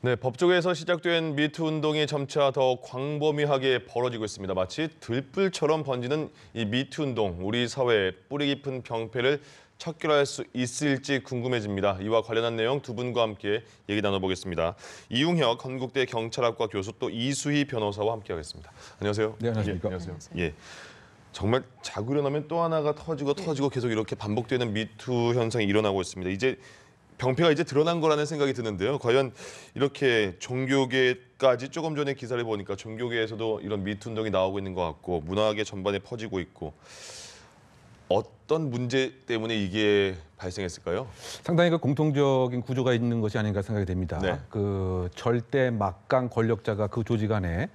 네, 법조계에서 시작된 미투 운동이 점차 더 광범위하게 벌어지고 있습니다. 마치 들불처럼 번지는 이 미투 운동, 우리 사회의 뿌리 깊은 병폐를 척결할 수 있을지 궁금해집니다. 이와 관련한 내용 두 분과 함께 얘기 나눠보겠습니다. 이웅혁 건국대 경찰학과 교수 또 이수희 변호사와 함께하겠습니다. 안녕하세요. 네, 안녕하십니까. 예, 안녕하세요. 예. 정말 자고 일어나면 또 하나가 터지고 계속 이렇게 반복되는 미투 현상이 일어나고 있습니다. 이제 병폐가 이제 드러난 거라는 생각이 드는데요. 과연 이렇게 종교계까지 조금 전에 기사를 보니까 종교계에서도 이런 미투 운동이 나오고 있는 것 같고 문화계 전반에 퍼지고 있고 어떤 문제 때문에 이게 발생했을까요? 상당히 공통적인 구조가 있는 것이 아닌가 생각이 됩니다. 네. 절대 막강 권력자가 그 조직 안에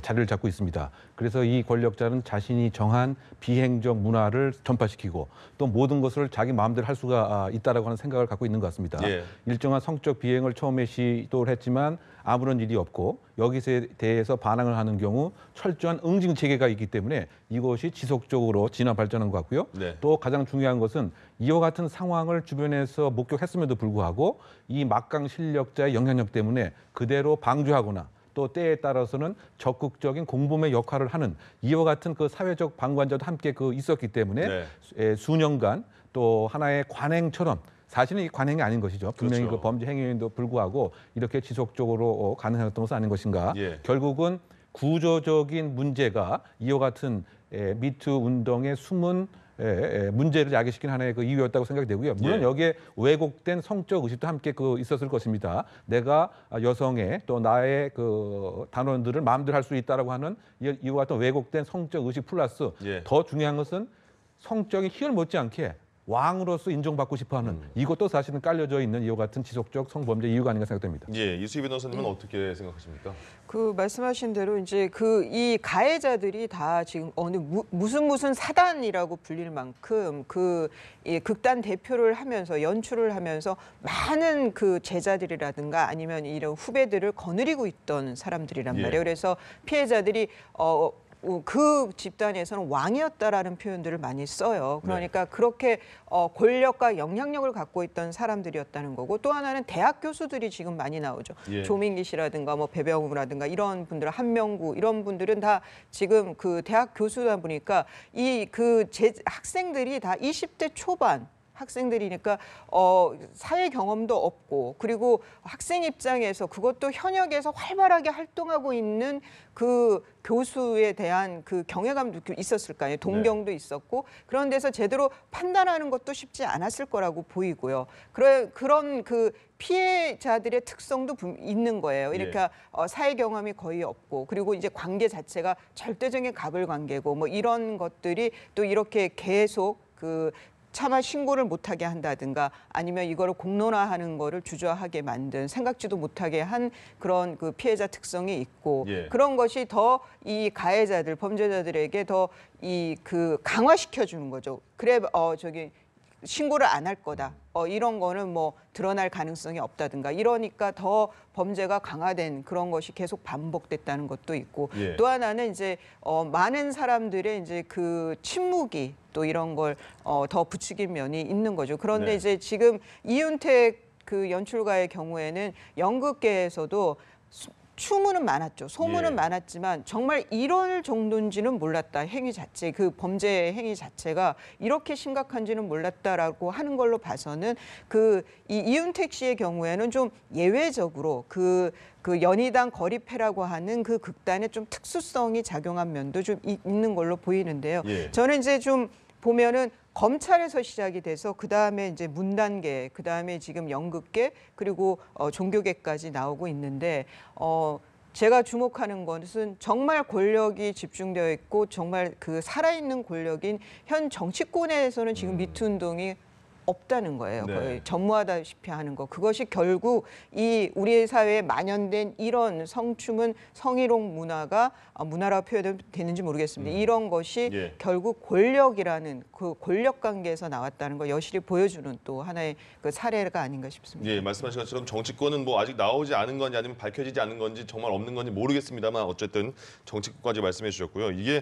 자리를 잡고 있습니다. 그래서 이 권력자는 자신이 정한 비행적 문화를 전파시키고 또 모든 것을 자기 마음대로 할 수가 있다라고 하는 생각을 갖고 있는 것 같습니다. 일정한 성적 비행을 처음에 시도를 했지만 아무런 일이 없고 여기에 대해서 반항을 하는 경우 철저한 응징 체계가 있기 때문에 이것이 지속적으로 진화 발전한 것 같고요. 또 가장 중요한 것은 이와 같은 상황을 주변에서 목격했음에도 불구하고 이 막강 실력자의 영향력 때문에 그대로 방조하거나 또 때에 따라서는 적극적인 공범의 역할을 하는 이와 같은 그 사회적 방관자도 함께 있었기 때문에 수년간 또 하나의 관행처럼 사실은 이 관행이 아닌 것이죠. 분명히 그렇죠. 그 범죄 행위에도 불구하고 이렇게 지속적으로 가능했던 것은 아닌 것인가. 결국은 구조적인 문제가 이와 같은 미투 운동의 숨은 문제를 야기시킨 하나의 이유였다고 생각이 되고요. 물론 여기에 왜곡된 성적 의식도 함께 있었을 것입니다. 내가 여성의 또 나의 단원들을 마음대로 할 수 있다라고 하는 이와 같은 왜곡된 성적 의식 플러스 더 중요한 것은 성적인 희열 못지않게 왕으로서 인정받고 싶어하는 이것도 사실은 깔려져 있는 이와 같은 지속적 성범죄 이유가 아닌가 생각됩니다. 이수희 변호사님은 어떻게 생각하십니까? 말씀하신 대로 이제 이 가해자들이 다 지금 무슨 사단이라고 불릴 만큼 극단 대표를 하면서 연출을 하면서 많은 제자들이라든가 아니면 이런 후배들을 거느리고 있던 사람들이란 말이에요. 그래서 피해자들이 그 집단에서는 왕이었다라는 표현들을 많이 써요. 그러니까 그렇게 권력과 영향력을 갖고 있던 사람들이었다는 거고 또 하나는 대학 교수들이 지금 많이 나오죠. 조민기 씨라든가 배병우라든가 이런 분들, 한명구 이런 분들은 다 지금 대학 교수다 보니까 학생들이 다 20대 초반 학생들이니까 사회 경험도 없고 그리고 학생 입장에서 그것도 현역에서 활발하게 활동하고 있는 그 교수에 대한 경외감도 있었을 거 아니에요. 동경도 있었고 그런 데서 제대로 판단하는 것도 쉽지 않았을 거라고 보이고요. 그런 피해자들의 특성도 있는 거예요. 그러니까 사회 경험이 거의 없고 그리고 이제 관계 자체가 절대적인 갑을 관계고 이런 것들이 또 이렇게 계속 차마 신고를 못하게 한다든가 아니면 이거를 공론화하는 거를 주저하게 만든 생각지도 못하게 한 그런 피해자 특성이 있고 그런 것이 더 이 가해자들 범죄자들에게 더 강화시켜 주는 거죠. 그래 신고를 안 할 거다. 이런 거는 드러날 가능성이 없다든가 이러니까 더 범죄가 강화된 그런 것이 계속 반복됐다는 것도 있고 또 하나는 이제 많은 사람들의 이제 침묵이 또 이런 걸 더 부추긴 면이 있는 거죠. 그런데 이제 지금 이윤택 연출가의 경우에는 연극계에서도 추문은 많았죠. 소문은 많았지만 정말 이럴 정도인지는 몰랐다. 행위 자체, 범죄 행위 자체가 이렇게 심각한지는 몰랐다라고 하는 걸로 봐서는 이윤택 씨의 경우에는 좀 예외적으로 연희당 거리패라고 하는 극단의 좀 특수성이 작용한 면도 좀 있는 걸로 보이는데요. 저는 이제 좀 보면은 검찰에서 시작이 돼서 그다음에 이제 문단계, 그다음에 지금 연극계 그리고 종교계까지 나오고 있는데 제가 주목하는 것은 정말 권력이 집중되어 있고 정말 살아있는 권력인 현 정치권에서는 지금 미투 운동이 없다는 거예요. 거의 전무하다시피 하는 거. 그것이 결국 우리 사회에 만연된 이런 성추문, 성희롱 문화가 문화라고 표현되는지 모르겠습니다. 이런 것이 결국 권력이라는 권력 관계에서 나왔다는 거 여실히 보여주는 또 하나의 사례가 아닌가 싶습니다. 말씀하신 것처럼 정치권은 아직 나오지 않은 건지 아니면 밝혀지지 않은 건지 정말 없는 건지 모르겠습니다만 어쨌든 정치권까지 말씀해 주셨고요. 이게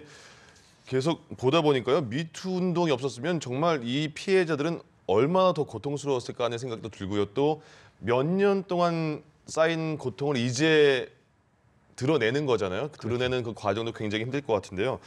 계속 보다 보니까요. 미투 운동이 없었으면 정말 이 피해자들은 얼마나 더 고통스러웠을까 하는 생각도 들고요. 또 몇 년 동안 쌓인 고통을 이제 드러내는 거잖아요. 드러내는 그 과정도 굉장히 힘들 것 같은데요.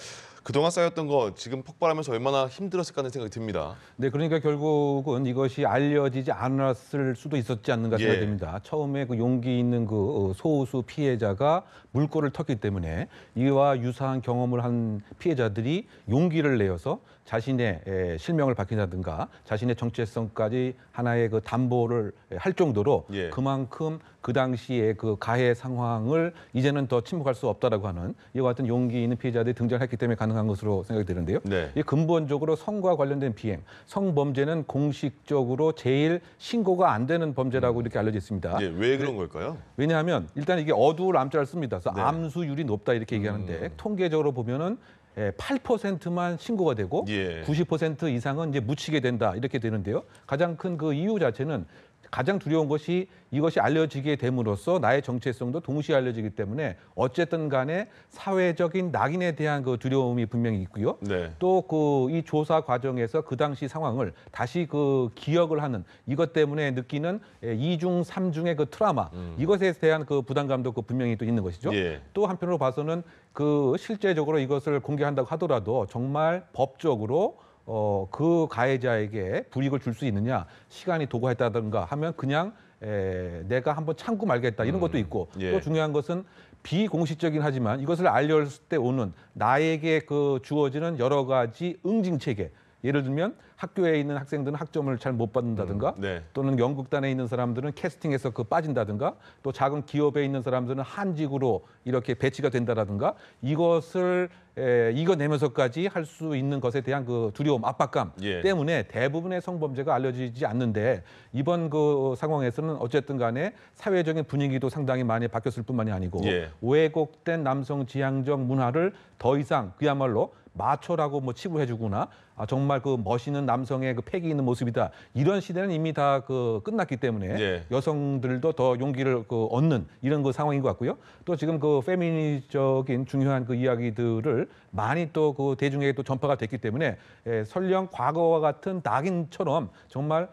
그동안 쌓였던 거 지금 폭발하면서 얼마나 힘들었을까 하는 생각이 듭니다. 네, 그러니까 결국은 이것이 알려지지 않았을 수도 있었지 않는가 생각이 듭니다. 처음에 그 용기 있는 그 소수 피해자가 물꼬를 텄기 때문에 이와 유사한 경험을 한 피해자들이 용기를 내어서 자신의 실명을 밝힌다든가 자신의 정체성까지 하나의 그 담보를 할 정도로 그만큼 그 당시에 그 가해 상황을 이제는 더 침묵할 수 없다라고 하는 이와 같은 용기 있는 피해자들이 등장했기 때문에 가능한 것으로 생각이 되는데요. 이 근본적으로 성과 관련된 비행, 성범죄는 공식적으로 제일 신고가 안 되는 범죄라고 이렇게 알려져 있습니다. 왜 그런 걸까요? 왜냐하면 일단 이게 어두울 암자를 씁니다. 그래서 암수율이 높다 이렇게 얘기하는데 통계적으로 보면은 8%만 신고가 되고 90% 이상은 이제 묻히게 된다 이렇게 되는데요. 가장 큰 그 이유 자체는 가장 두려운 것이 이것이 알려지게 됨으로써 나의 정체성도 동시에 알려지기 때문에 어쨌든 간에 사회적인 낙인에 대한 그 두려움이 분명히 있고요. 또 그 이 조사 과정에서 그 당시 상황을 다시 그 기억을 하는 이것 때문에 느끼는 이중 삼중의 그 트라우마 이것에 대한 그 부담감도 그 분명히 또 있는 것이죠. 또 한편으로 봐서는 그 실제적으로 이것을 공개한다고 하더라도 정말 법적으로 그 가해자에게 불이익을 줄 수 있느냐 시간이 도구했다든가 하면 그냥 내가 한번 참고 말겠다 이런 것도 있고 또 중요한 것은 비공식적이긴 하지만 이것을 알렸을 때 오는 나에게 그 주어지는 여러 가지 응징 체계 예를 들면 학교에 있는 학생들은 학점을 잘 못 받는다든가 또는 연극단에 있는 사람들은 캐스팅에서 그 빠진다든가 또 작은 기업에 있는 사람들은 한직으로 이렇게 배치가 된다라든가 이것을 이겨내면서까지 할 수 있는 것에 대한 그 두려움, 압박감 때문에 대부분의 성범죄가 알려지지 않는데 이번 그 상황에서는 어쨌든 간에 사회적인 분위기도 상당히 많이 바뀌었을 뿐만이 아니고 왜곡된 남성 지향적 문화를 더 이상 그야말로 마초라고 뭐 치부해주거나 정말 그 멋있는 남성의 그 패기 있는 모습이다 이런 시대는 이미 다 그 끝났기 때문에 여성들도 더 용기를 그 얻는 이런 그 상황인 것 같고요. 또 지금 그 페미니적인 중요한 그 이야기들을 많이 또 그 대중에게 또 전파가 됐기 때문에 설령 과거와 같은 낙인처럼 정말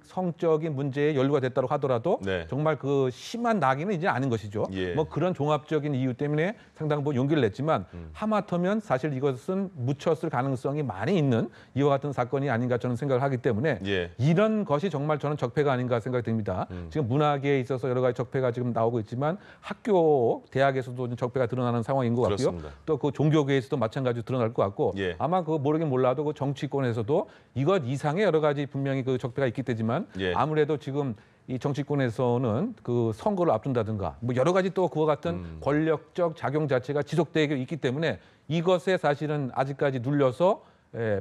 성적인 문제에 연루가 됐다고 하더라도 정말 그 심한 낙인은 이제 아닌 것이죠. 뭐 그런 종합적인 이유 때문에 상당 부분 용기를 냈지만 하마터면 사실 이것은 묻혔을 가능성이 많이 있는 이와 같은 사건이 아닌가 저는 생각을 하기 때문에 이런 것이 정말 저는 적폐가 아닌가 생각이 듭니다. 지금 문화계에 있어서 여러 가지 적폐가 지금 나오고 있지만 학교, 대학에서도 적폐가 드러나는 상황인 것 같고요. 또 그 종교계에서도 마찬가지로 드러날 것 같고 아마 그 모르긴 몰라도 그 정치권에서도 이것 이상의 여러 가지 분명히 그 적폐가 있기 때지만 아무래도 지금 이 정치권에서는 그 선거를 앞둔다든가 뭐 여러 가지 또 그와 같은 권력적 작용 자체가 지속되고 있기 때문에 이것에 사실은 아직까지 눌려서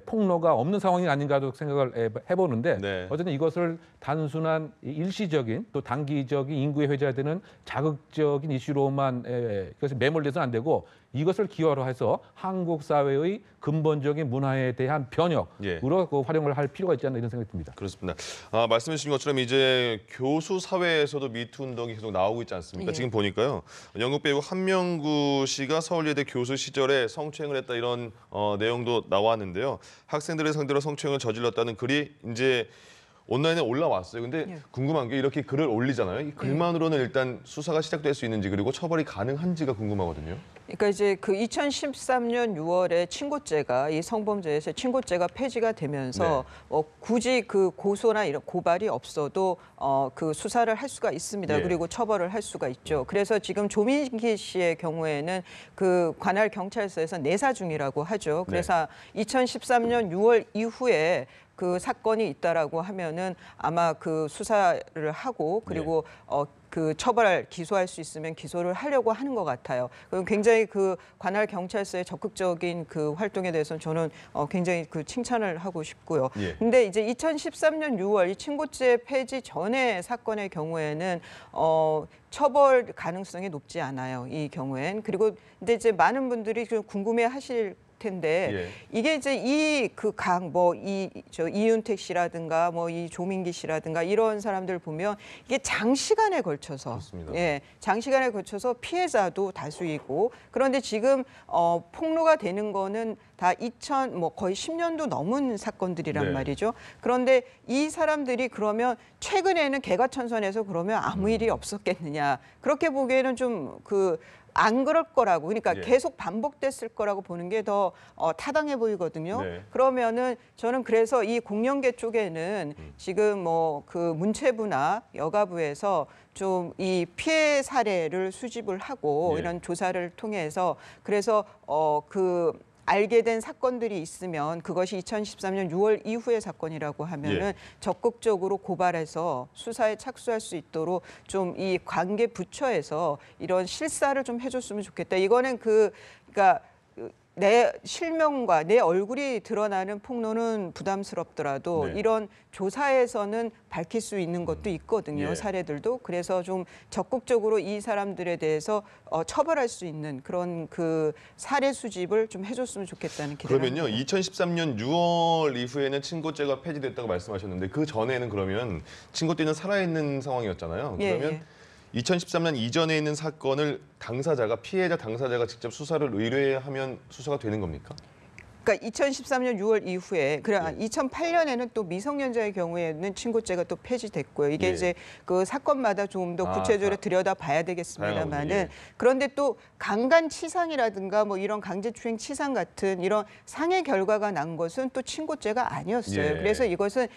폭로가 없는 상황이 아닌가도 생각을 해보는데 어쨌든 이것을 단순한 일시적인 또 단기적인 인구에 회자되는 자극적인 이슈로만 그것이 매몰돼서는 안 되고 이것을 기화로해서 한국 사회의 근본적인 문화에 대한 변혁으로 그 활용을 할 필요가 있지 않나 이런 생각이 듭니다. 그렇습니다. 말씀해 주신 것처럼 이제 교수 사회에서도 미투 운동이 계속 나오고 있지 않습니까? 지금 보니까요. 연극 배우 한명구 씨가 서울예대 교수 시절에 성추행을 했다 이런 내용도 나왔는데요. 학생들을 상대로 성추행을 저질렀다는 글이 이제 온라인에 올라왔어요. 근데 궁금한 게 이렇게 글을 올리잖아요. 이 글만으로는 일단 수사가 시작될 수 있는지 그리고 처벌이 가능한지가 궁금하거든요. 그러니까 이제 그 2013년 6월에 친고죄가 이 성범죄에서 친고죄가 폐지가 되면서 굳이 그 고소나 이런 고발이 없어도 그 수사를 할 수가 있습니다. 그리고 처벌을 할 수가 있죠. 그래서 지금 조민기 씨의 경우에는 그 관할 경찰서에서 내사 중이라고 하죠. 그래서 2013년 6월 이후에 그 사건이 있다라고 하면은 아마 그 수사를 하고 그리고 그 처벌할 기소할 수 있으면 기소를 하려고 하는 것 같아요. 그럼 굉장히 그 관할 경찰서의 적극적인 그 활동에 대해서는 저는 굉장히 그 칭찬을 하고 싶고요. 근데 이제 2013년 6월 이 친고죄 폐지 전의 사건의 경우에는 처벌 가능성이 높지 않아요. 이 경우엔. 그리고 근데 이제 많은 분들이 좀 궁금해하실 텐데 이게 이제 이 그 이윤택 씨라든가 뭐 이 조민기 씨라든가 이런 사람들 보면 이게 장시간에 걸쳐서 장시간에 걸쳐서 피해자도 다수이고 그런데 지금 폭로가 되는 거는 다 뭐 거의 10년도 넘은 사건들이란 네. 말이죠. 그런데 이 사람들이 그러면 최근에는 개과천선해서 그러면 아무 일이 없었겠느냐. 그렇게 보기에는 좀 안 그럴 거라고, 그러니까 예. 계속 반복됐을 거라고 보는 게 더 타당해 보이거든요. 네. 그러면은 저는 그래서 이 공영계 쪽에는 지금 뭐 문체부나 여가부에서 좀 이 피해 사례를 수집을 하고 예. 이런 조사를 통해서 그래서 알게 된 사건들이 있으면 그것이 2013년 6월 이후의 사건이라고 하면은 예. 적극적으로 적극적으로 고발해서 수사에 착수할 수 있도록 좀 이 관계 부처에서 이런 실사를 좀 해줬으면 좋겠다. 이거는 그러니까 내 실명과 내 얼굴이 드러나는 폭로는 부담스럽더라도 네. 이런 조사에서는 밝힐 수 있는 것도 있거든요. 예. 사례들도. 그래서 좀 적극적으로 이 사람들에 대해서 처벌할 수 있는 그런 사례 수집을 좀 해줬으면 좋겠다는 기대를 그러면요, 합니다. 2013년 6월 이후에는 친고죄가 폐지됐다고 말씀하셨는데 그 전에는 그러면 친고죄는 살아있는 상황이었잖아요. 예, 그러면 예. 2013년 이전에 있는 사건을 피해자 당사자가 직접 수사를 의뢰하면 수사가 되는 겁니까? 그러니까 2013년 6월 이후에 예. 2008년에는 또 미성년자의 경우에는 친고죄가 또 폐지됐고요. 이게 예. 이제 사건마다 좀 더 구체적으로 들여다봐야 되겠습니다만은 다양하군요. 예. 그런데 또 강간치상이라든가 뭐 이런 강제추행치상 같은 이런 상해 결과가 난 것은 또 친고죄가 아니었어요. 예. 그래서 이것은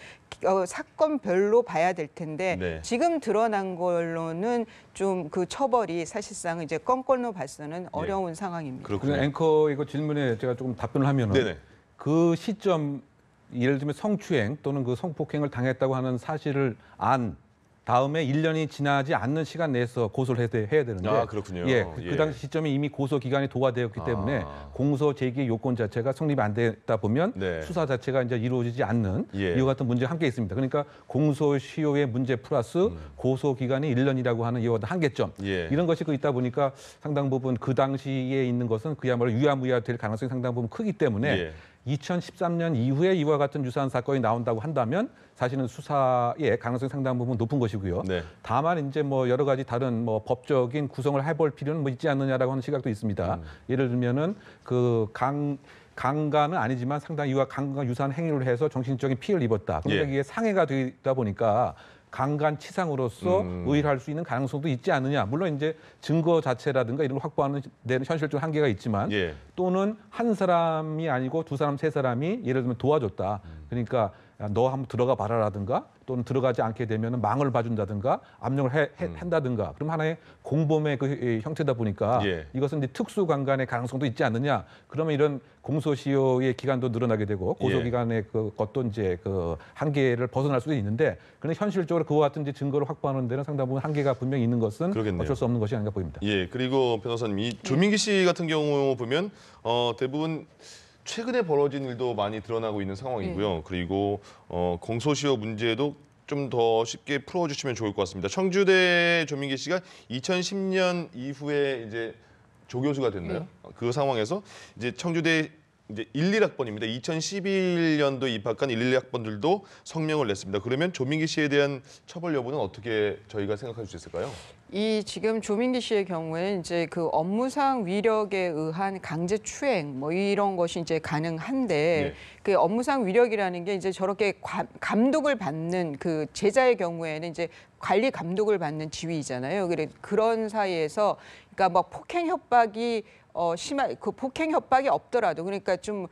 사건별로 봐야 될 텐데 네. 지금 드러난 걸로는 좀 처벌이 사실상 이제 건건으로 봐서는 어려운 상황입니다. 그 그렇군요. 앵커 이거 질문에 제가 조금 답변을 하면은 네네. 그 시점 예를 들면 성추행 또는 성폭행을 당했다고 하는 사실을 안 다음에 1년이 지나지 않는 시간 내에서 고소를 해야 되는데 아, 그렇군요. 예, 예. 그 당시 시점에 이미 고소 기간이 도과되었기 때문에 공소 제기 요건 자체가 성립이 안 되다 보면 네. 수사 자체가 이제 이루어지지 않는 예. 이와 같은 문제가 함께 있습니다. 그러니까 공소시효의 문제 플러스 고소 기간이 1년이라고 하는 이와 같은 한계점 예. 이런 것이 있다 보니까 상당 부분 그 당시에 있는 것은 그야말로 유야무야 될 가능성이 상당 부분 크기 때문에 예. 2013년 이후에 이와 같은 유사한 사건이 나온다고 한다면 사실은 수사의 가능성이 상당 부분 높은 것이고요. 네. 다만 이제 여러 가지 다른 법적인 구성을 해볼 필요는 있지 않느냐라고 하는 시각도 있습니다. 예를 들면은 강간은 아니지만 상당히 이와 강간과 유사한 행위를 해서 정신적인 피해를 입었다. 그러니까 예. 이게 상해가 되다 보니까 강간치상으로서 의뢰할 수 있는 가능성도 있지 않느냐. 물론 이제 증거 자체라든가 이런 걸 확보하는 데는 현실적 한계가 있지만 예. 또는 한 사람이 아니고 두 사람, 세 사람이 예를 들면 도와줬다. 그러니까 너 한번 들어가 봐라라든가 또는 들어가지 않게 되면 망을 봐준다든가 압력을 한다든가 그럼 하나의 공범의 형태다 보니까 예. 이것은 이제 특수강간의 가능성도 있지 않느냐. 그러면 이런 공소시효의 기간도 늘어나게 되고 고소기간의 것도 이제 한계를 벗어날 수도 있는데 그런데 현실적으로 그와 같은 이제 증거를 확보하는 데는 상당 부분 한계가 분명히 있는 것은 그러겠네요. 어쩔 수 없는 것이 아닌가 보입니다. 예, 그리고 변호사님, 이 조민기 씨 같은 경우 보면 대부분 최근에 벌어진 일도 많이 드러나고 있는 상황이고요. 그리고 공소시효 문제도 좀 더 쉽게 풀어주시면 좋을 것 같습니다. 청주대 조민기 씨가 2010년 이후에 이제 조교수가 됐나요? 그 상황에서 이제 청주대 이제 1, 1학번입니다. 2011년도 입학한 1, 2학번들도 성명을 냈습니다. 그러면 조민기 씨에 대한 처벌 여부는 어떻게 저희가 생각할 수 있을까요? 이 지금 조민기 씨의 경우에는 이제 업무상 위력에 의한 강제 추행 이런 것이 이제 가능한데 예. 그 업무상 위력이라는 게 이제 저렇게 감독을 받는 제자의 경우에는 이제 관리 감독을 받는 지위잖아요. 그런 사이에서 그러니까 폭행 협박이 심한 폭행 협박이 없더라도 그러니까 좀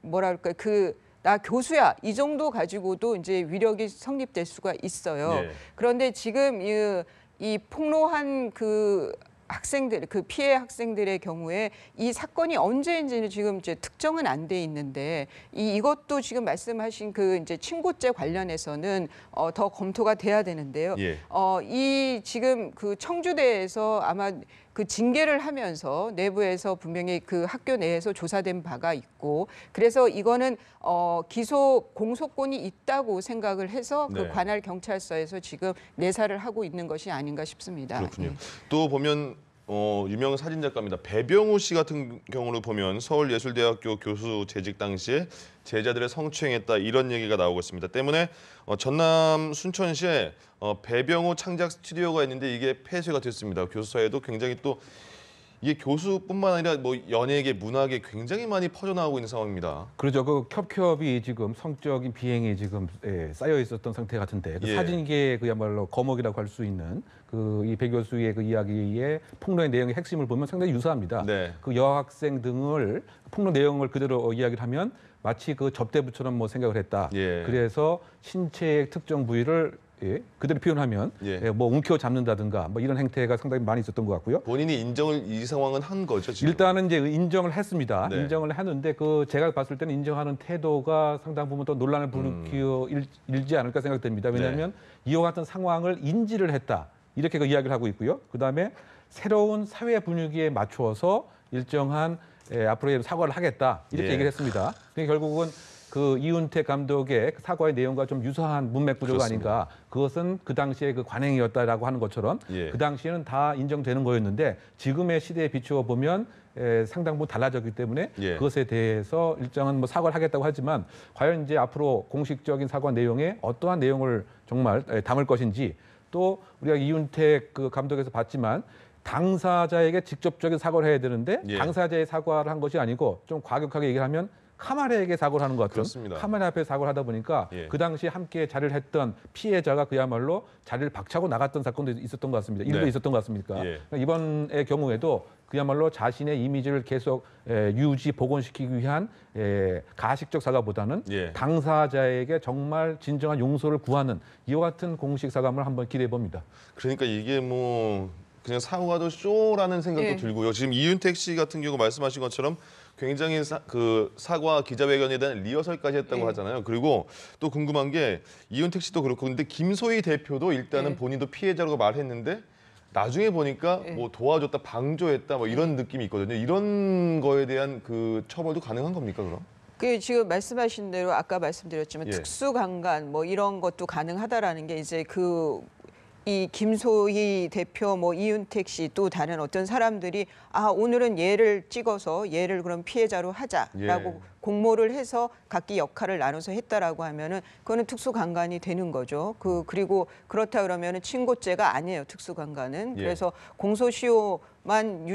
뭐랄까 나 교수야 이 정도 가지고도 이제 위력이 성립될 수가 있어요. 예. 그런데 지금 이 폭로한 학생들, 피해 학생들의 경우에 이 사건이 언제인지는 지금 이제 특정은 안 돼 있는데 이것도 지금 말씀하신 이제 친고죄 관련해서는 더 검토가 돼야 되는데요. 예. 이 지금 청주대에서 아마 징계를 하면서 내부에서 분명히 학교 내에서 조사된 바가 있고 그래서 이거는 기소 공소권이 있다고 생각을 해서 네. 관할 경찰서에서 지금 내사를 하고 있는 것이 아닌가 싶습니다. 그렇군요. 예. 또 보면 유명 사진 작가입니다. 배병우 씨 같은 경우를 보면 서울예술대학교 교수 재직 당시에 제자들의 성추행했다 이런 얘기가 나오고 있습니다. 때문에 전남 순천시에 배병우 창작 스튜디오가 있는데 이게 폐쇄가 됐습니다. 교수사에도 굉장히 또 이게 교수뿐만 아니라 뭐 연예계, 문학에 굉장히 많이 퍼져나가고 있는 상황입니다. 그렇죠. 그 겹겹이 지금 성적인 비행이 지금 쌓여 있었던 상태 같은데 그 예. 사진계의 그야말로 거목이라고 할 수 있는 그 이 배 교수의 그 이야기의 폭로의 내용의 핵심을 보면 상당히 유사합니다. 네. 그 여학생 등을 폭로 내용을 그대로 이야기를 하면 마치 그 접대부처럼 뭐 생각을 했다. 예. 그래서 신체의 특정 부위를 그대로 표현하면 예. 뭐 움켜 잡는다든가 뭐 이런 행태가 상당히 많이 있었던 것 같고요. 본인이 인정을 이 상황은 한 거죠, 지금. 일단은 이제 인정을 했습니다. 네. 인정을 했는데 그 제가 봤을 때는 인정하는 태도가 상당 부분 또 논란을 일지 않을까 생각됩니다. 왜냐하면 이와 같은 상황을 인지를 했다. 이렇게 그 이야기를 하고 있고요. 그다음에 새로운 사회 분위기에 맞추어서 일정한 앞으로의 사과를 하겠다. 이렇게 예. 얘기를 했습니다. 그러니까 결국은 그 이윤택 감독의 사과의 내용과 좀 유사한 문맥 구조가 그렇습니다. 아닌가. 그것은 그 당시에 그 관행이었다라고 하는 것처럼 예. 그 당시에는 다 인정되는 거였는데 지금의 시대에 비추어 보면 상당 부분 달라졌기 때문에 예. 그것에 대해서 일정한 뭐 사과를 하겠다고 하지만 과연 이제 앞으로 공식적인 사과 내용에 어떠한 내용을 정말 담을 것인지 또 우리가 이윤택 그 감독에서 봤지만 당사자에게 직접적인 사과를 해야 되는데 예. 당사자의 사과를 한 것이 아니고 좀 과격하게 얘기를 하면 카메라에게 사과를 하는 것 같은 그렇습니다. 카메라 앞에 사과를 하다 보니까 예. 그 당시 함께 자리를 했던 피해자가 그야말로 자리를 박차고 나갔던 사건도 있었던 것 같습니다. 일부 네. 있었던 것 같습니까? 예. 그러니까 이번의 경우에도 그야말로 자신의 이미지를 계속 유지 복원시키기 위한 가식적 사과보다는 예. 당사자에게 정말 진정한 용서를 구하는 이와 같은 공식 사과를 한번 기대해 봅니다. 그러니까 이게 뭐 그냥 사과도 쇼라는 생각도 예. 들고요. 지금 이윤택 씨 같은 경우 말씀하신 것처럼 굉장히 그 사과 기자회견에 대한 리허설까지 했다고 예. 하잖아요. 그리고 또 궁금한 게 이윤택 씨도 그렇고 근데 김소희 대표도 일단은 예. 본인도 피해자라고 말했는데 나중에 보니까 예. 뭐 도와줬다, 방조했다 뭐 이런 느낌이 있거든요. 이런 거에 대한 그 처벌도 가능한 겁니까, 그럼? 그 지금 말씀하신 대로 아까 말씀드렸지만 예. 특수강간 뭐 이런 것도 가능하다라는 게 이제 이 김소희 대표 뭐 이윤택 씨 또 다른 어떤 사람들이 오늘은 얘를 찍어서 얘를 그럼 피해자로 하자라고 예. 공모를 해서 각기 역할을 나눠서 했다라고 하면은 그거는 특수강간이 되는 거죠. 그리고 그렇다 그러면은 친고죄가 아니에요. 특수강간은. 예. 그래서 공소시효만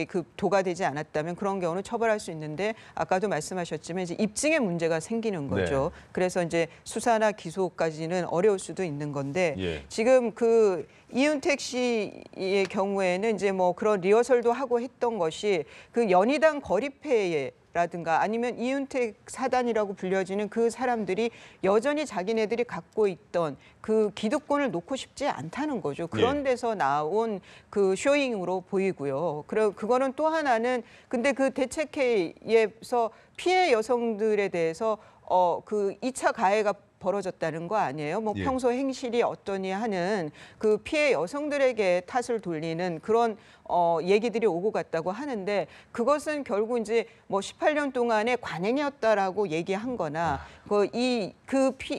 그 도가 되지 않았다면 그런 경우는 처벌할 수 있는데 아까도 말씀하셨지만 이제 입증의 문제가 생기는 거죠. 네. 그래서 이제 수사나 기소까지는 어려울 수도 있는 건데 예. 지금 그 이윤택 씨의 경우에는 이제 뭐 그런 리허설도 하고 했던 것이 그 연희당 거리패에 라든가 아니면 이윤택 사단이라고 불려지는 그 사람들이 여전히 자기네들이 갖고 있던 그 기득권을 놓고 싶지 않다는 거죠. 그런 데서 나온 그 쇼잉으로 보이고요. 그거는 또 하나는 근데 그 대책회의에서 피해 여성들에 대해서 그 2차 가해가 벌어졌다는 거 아니에요? 뭐 예. 평소 행실이 어떠니 하는 그 피해 여성들에게 탓을 돌리는 그런 얘기들이 오고 갔다고 하는데 그것은 결국 이제 뭐 18년 동안의 관행이었다라고 얘기한-거나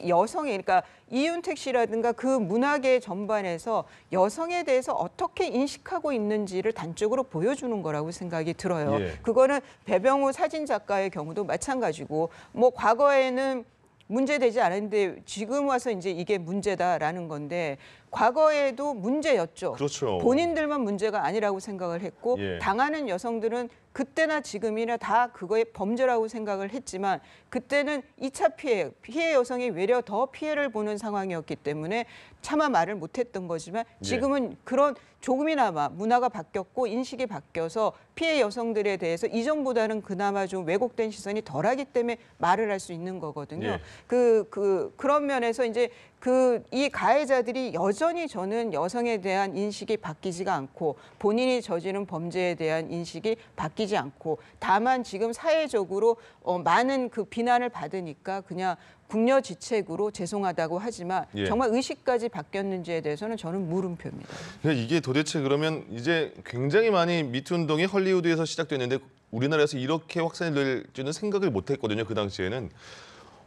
여성이 그러니까 이윤택 씨라든가 그 문화계 전반에서 여성에 대해서 어떻게 인식하고 있는지를 단적으로 보여주는 거라고 생각이 들어요. 예. 그거는 배병우 사진 작가의 경우도 마찬가지고 뭐 과거에는 문제되지 않았는데 지금 와서 이제 이게 문제다라는 건데 과거에도 문제였죠. 그렇죠. 본인들만 문제가 아니라고 생각을 했고 예. 당하는 여성들은 그때나 지금이나 다 그거의 범죄라고 생각을 했지만 그때는 2차 피해 여성이 외려 더 피해를 보는 상황이었기 때문에 차마 말을 못했던 거지만 지금은 그런 조금이나마 문화가 바뀌었고 인식이 바뀌어서 피해 여성들에 대해서 이전보다는 그나마 좀 왜곡된 시선이 덜하기 때문에 말을 할 수 있는 거거든요. 예. 그런 면에서 이제 이 가해자들이 여전히 저는 여성에 대한 인식이 바뀌지가 않고 본인이 저지른 범죄에 대한 인식이 바뀌지 않고 다만 지금 사회적으로 많은 그 비난을 받으니까 그냥 궁여지책으로 죄송하다고 하지만 예. 정말 의식까지 바뀌었는지에 대해서는 저는 물음표입니다. 이게 도대체 그러면 이제 굉장히 많이 미투 운동이 헐리우드에서 시작됐는데 우리나라에서 이렇게 확산될 줄은 생각을 못했거든요. 그 당시에는.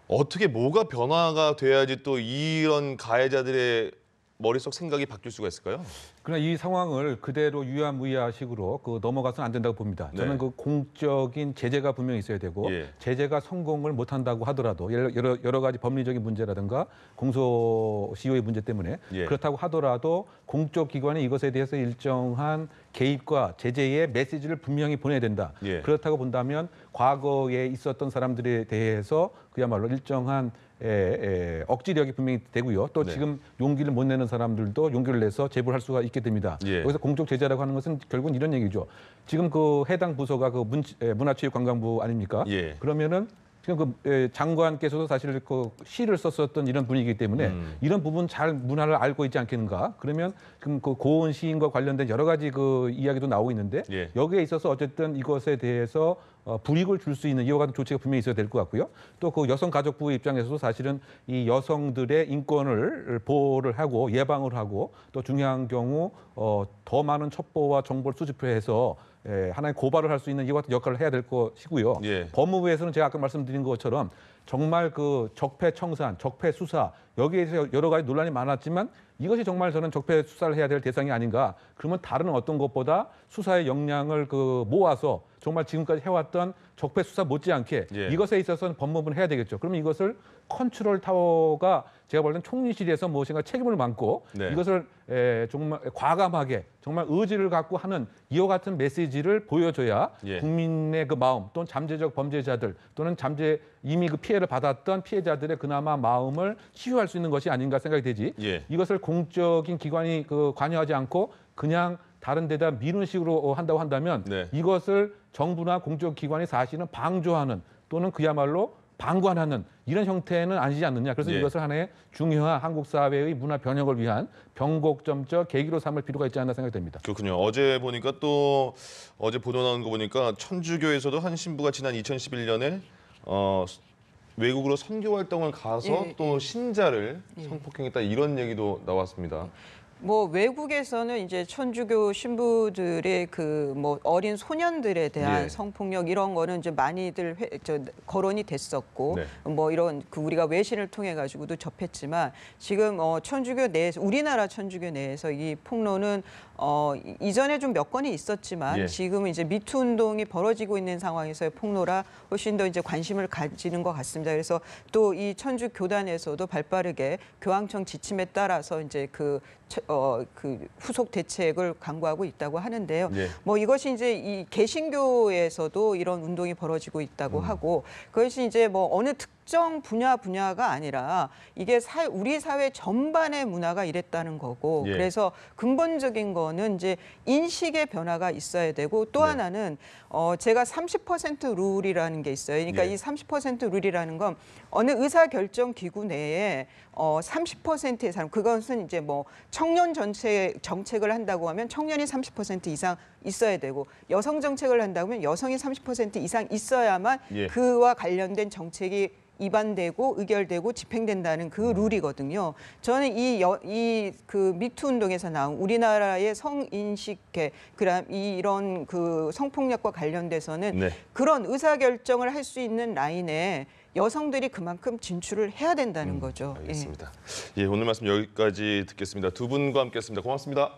어떻게 뭐가 변화가 돼야지 또 이런 가해자들의 머릿속 생각이 바뀔 수가 있을까요? 그러나 이 상황을 그대로 유야무야식으로 넘어가서는 안 된다고 봅니다. 저는 네. 그 공적인 제재가 분명히 있어야 되고 예. 제재가 성공을 못한다고 하더라도 여러 가지 법리적인 문제라든가 공소시효의 문제 때문에 예. 그렇다고 하더라도 공적 기관이 이것에 대해서 일정한 개입과 제재의 메시지를 분명히 보내야 된다. 예. 그렇다고 본다면 과거에 있었던 사람들에 대해서 그야말로 일정한 억지력이 분명히 되고요. 또 네. 지금 용기를 못 내는 사람들도 용기를 내서 제보를 할 수가 있게 됩니다. 예. 여기서 공적 제재라고 하는 것은 결국은 이런 얘기죠. 지금 그 해당 부서가 그 문화체육관광부 아닙니까? 예. 그러면은 지금 그 장관께서도 사실 그 시를 썼었던 이런 분위기이기 때문에 이런 부분 잘 문화를 알고 있지 않겠는가? 그러면 지금 그 고은 시인과 관련된 여러 가지 그 이야기도 나오고 있는데 예. 여기에 있어서 어쨌든 이것에 대해서 불이익을 줄 수 있는 이와 같은 조치가 분명히 있어야 될 것 같고요. 또 그 여성가족부 입장에서도 사실은 이 여성들의 인권을 보호를 하고 예방을 하고 또 중요한 경우 더 많은 첩보와 정보를 수집해서 하나의 고발을 할 수 있는 이와 같은 역할을 해야 될 것이고요. 예. 법무부에서는 제가 아까 말씀드린 것처럼 정말 그 적폐 청산, 적폐 수사 여기에서 여러 가지 논란이 많았지만 이것이 정말 저는 적폐 수사를 해야 될 대상이 아닌가. 그러면 다른 어떤 것보다 수사의 역량을 모아서 정말 지금까지 해왔던 적폐 수사 못지않게 예. 이것에 있어서는 법무부는 해야 되겠죠. 그러면 이것을 컨트롤 타워가 제가 볼 때는 총리실에서 무엇인가 책임을 맡고 네. 이것을 정말 과감하게 정말 의지를 갖고 하는 이와 같은 메시지를 보여줘야 예. 국민의 그 마음 또는 잠재적 범죄자들 또는 이미 그 피해를 받았던 피해자들의 그나마 마음을 치유할 수 있는 것이 아닌가 생각이 되지. 예. 이것을 공적인 기관이 관여하지 않고 그냥 다른 데다 미루는 식으로 한다고 한다면 네. 이것을 정부나 공적 기관이 사실은 방조하는 또는 그야말로 방관하는 이런 형태는 아니지 않느냐. 그래서 예. 이것을 하나의 중요한 한국 사회의 문화 변혁을 위한 변곡점적 계기로 삼을 필요가 있지 않나 생각됩니다. 그렇군요. 어제 보니까 또 어제 보도 나온 거 보니까 천주교에서도 한 신부가 지난 2011년에 외국으로 선교 활동을 가서 예, 또 신자를 예. 성폭행했다 이런 얘기도 나왔습니다. 뭐 외국에서는 이제 천주교 신부들의 그 뭐 어린 소년들에 대한 예. 성폭력 이런 거는 이제 많이들 거론이 됐었고 네. 뭐 이런 그 우리가 외신을 통해 가지고도 접했지만 지금 천주교 내에서 우리나라 천주교 내에서 이 폭로는 이전에 좀 몇 건이 있었지만 예. 지금은 이제 미투 운동이 벌어지고 있는 상황에서의 폭로라 훨씬 더 이제 관심을 가지는 것 같습니다. 그래서 또 이 천주 교단에서도 발빠르게 교황청 지침에 따라서 이제 그 후속 대책을 강구하고 있다고 하는데요. 예. 뭐 이것이 이제 이 개신교에서도 이런 운동이 벌어지고 있다고 하고 그것이 이제 뭐 어느 특정 분야가 아니라 이게 우리 사회 전반의 문화가 이랬다는 거고 예. 그래서 근본적인 거는 이제 인식의 변화가 있어야 되고 또 네. 하나는 제가 30% 룰이라는 게 있어요. 그러니까 예. 이 30% 룰이라는 건 어느 의사결정 기구 내에 30%의 사람 그것은 이제 뭐 청년 정책을 한다고 하면 청년이 30% 이상 있어야 되고 여성 정책을 한다면 여성이 30% 이상 있어야만 예. 그와 관련된 정책이 입안되고 의결되고 집행된다는 그 룰이거든요. 저는 그 미투 운동에서 나온 우리나라의 성인식계 이런 그 성폭력과 관련돼서는 네. 그런 의사결정을 할 수 있는 라인에 여성들이 그만큼 진출을 해야 된다는 거죠. 알겠습니다. 예, 오늘 말씀 여기까지 듣겠습니다. 두 분과 함께했습니다. 고맙습니다.